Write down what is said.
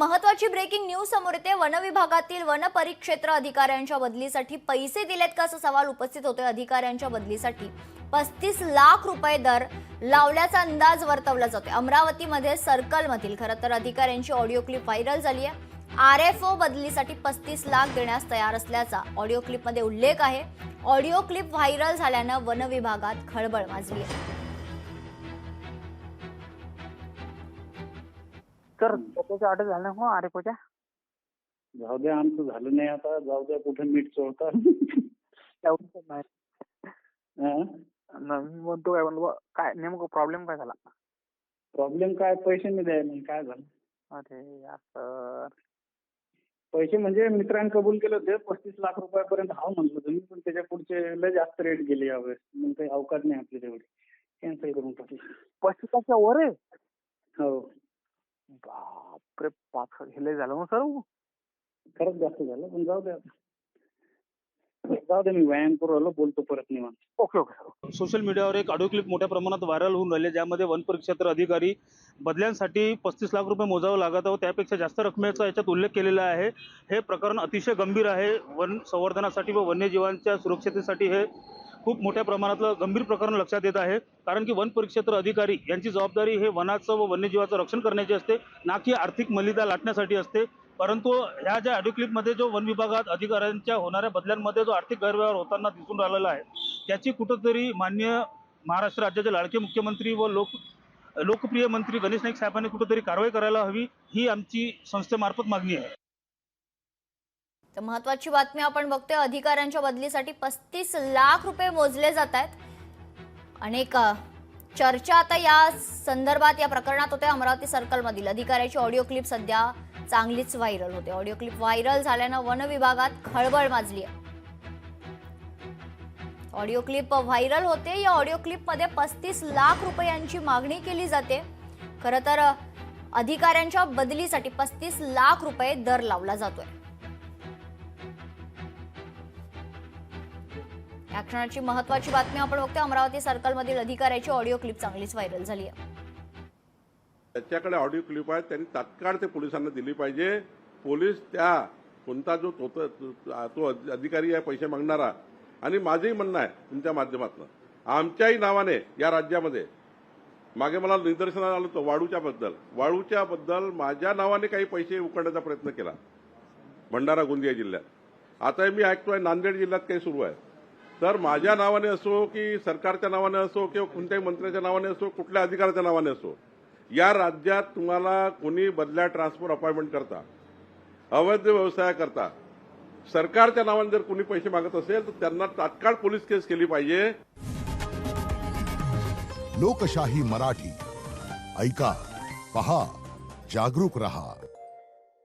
महत्त्वाची breaking news समोर येते। वन विभागातील वन परिक्षेत्र अधिकाऱ्यांच्या बदलीसाठी पैसे दिलेत का असा सवाल उपस्थित होतोय। अधिकाऱ्यांच्या बदलीसाठी 35 लाख रुपये दर लावल्याचा अंदाज वर्तवला जातोय। अमरावतीमध्ये सर्कलमधील खरं तर अधिकाऱ्यांची ऑडिओ क्लिप व्हायरल झाली आहे। आरएफओ बदलीसाठी 35 लाख देण्यास तयार असल्याचा ऑडिओ क्लिपमध्ये उल्लेख आहे। ऑडिओ क्लिप व्हायरल झाल्यानं वन विभागात खळबळ माजली आहे। तर त्याच्या ऑर्डर झालं हो आरएफओच्या? जाऊ द्या, आमचं झालं नाही आता, जाऊ द्या, कुठे मीठ चोळतात. मी म्हणतो काय म्हणतो, काय नेमकं प्रॉब्लेम काय झाला? प्रॉब्लेम काय, पैसे नाही द्यायला नाही, काय झालं? अरे यार सर, पैसे म्हणजे मित्रांनी कबूल केले होते 35 लाख रुपयापर्यंत हाव म्हणलं तुम्ही, पण त्याच्या पुढचे लय जास्त रेट गेले यावेळेस, मग काही अवकाश नाही आपली तेवढी, कॅन्सल करून टाकली. 35 वर आहे? हो, बापरे, 5 हे झालं मग सर. खरंच जास्त झालं, पण जाऊ द्या, जाऊ दे, मी व्यायाम करू आलो, बोलतो परत निवांत. Okay okay. सोशल मीडियावर एक ऑडिओ क्लिप मोठ्या प्रमाणात व्हायरल होऊन राहिले, ज्यामध्ये वन परिक्षेत्र अधिकारी बदल्यांसाठी 35 लाख रुपये मोजावं लागत व त्यापेक्षा जास्त रकमेचा याच्यात उल्लेख केलेला आहे। हे प्रकरण अतिशय गंभीर आहे। वन संवर्धनासाठी व वन्यजीवांच्या सुरक्षतेसाठी हे खूप मोठ्या प्रमाणातलं गंभीर प्रकरण लक्षात येत आहे। कारण की वन परिक्षेत्र अधिकारी यांची जबाबदारी हे वनाचं व वन्यजीवाचं रक्षण करण्याची असते, ना की आर्थिक मलिदा लाटण्यासाठी असते। परंतु ह्या ज्या ऑडिओ क्लिपमध्ये जो वन विभागात अधिकाऱ्यांच्या होणाऱ्या बदल्यांमध्ये जो आर्थिक गैरव्यवहार होताना दिसून राहिलेला आहे, त्याची कुठंतरी माननीय महाराष्ट्र राज्याचे लाडके मुख्यमंत्री व लोकप्रिय मंत्री गणेश नाईक साहेबांनी कुठंतरी कारवाई करायला हवी, ही आमची संस्थेमार्फत मागणी आहे। तर महत्त्वाची बातमी आपण बघतोय, अधिकाऱ्यांच्या बदलीसाठी 35 लाख रुपये मोजले जात आहेत। अनेक चर्चा आता या संदर्भात या प्रकरणात होते। अमरावती सर्कलमधील अधिकाऱ्याची ऑडिओ क्लिप सध्या चांगलीच व्हायरल होते। ऑडिओ क्लिप व्हायरल झाल्यानं वन विभागात खळबळ माजली आहे। ऑडिओ क्लिप व्हायरल होते, या ऑडिओ क्लिपमध्ये 35 लाख रुपयांची मागणी केली जाते। खरं तर अधिकाऱ्यांच्या बदलीसाठी 35 लाख रुपये दर लावला जातोय। या क्षणाची महत्त्वाची बातमी आपण बघतोय, अमरावती सर्कलमधील अधिकाऱ्याची ऑडिओ क्लिप चांगलीच व्हायरल झाली आहे। त्याच्याकडे ऑडिओ क्लिप आहे, त्यांनी तात्काळ ते पोलिसांना दिली पाहिजे। पोलीस त्या कोणता जो तो अधिकारी आहे पैसे मागणारा, आणि माझंही म्हणणं आहे तुमच्या माध्यमातून, आमच्याही नावाने या राज्यामध्ये मागे मला निदर्शनाला आलं होतं वाळूच्या बद्दल माझ्या नावाने काही पैसे उकळण्याचा प्रयत्न केला भंडारा गोंदिया जिल्ह्यात। आता मी ऐकतोय नांदेड जिल्ह्यात काही सुरू आहे। तर माझ्या नावाने असो की सरकारच्या नावाने असो किंवा कोणत्याही मंत्र्याच्या नावाने असो, कुठल्या अधिकाऱ्याच्या नावाने असो, या राज्यात तुम्हाला कोणी बदल्या ट्रान्सफर अपॉइंटमेंट करता, अवैध व्यवसाय करता, सरकारच्या नावाने जर कोणी पैसे मागत असेल तर त्यांना तात्काळ पोलीस केस केली पाहिजे। लोकशाही मराठी ऐका, पहा, जागरूक रहा।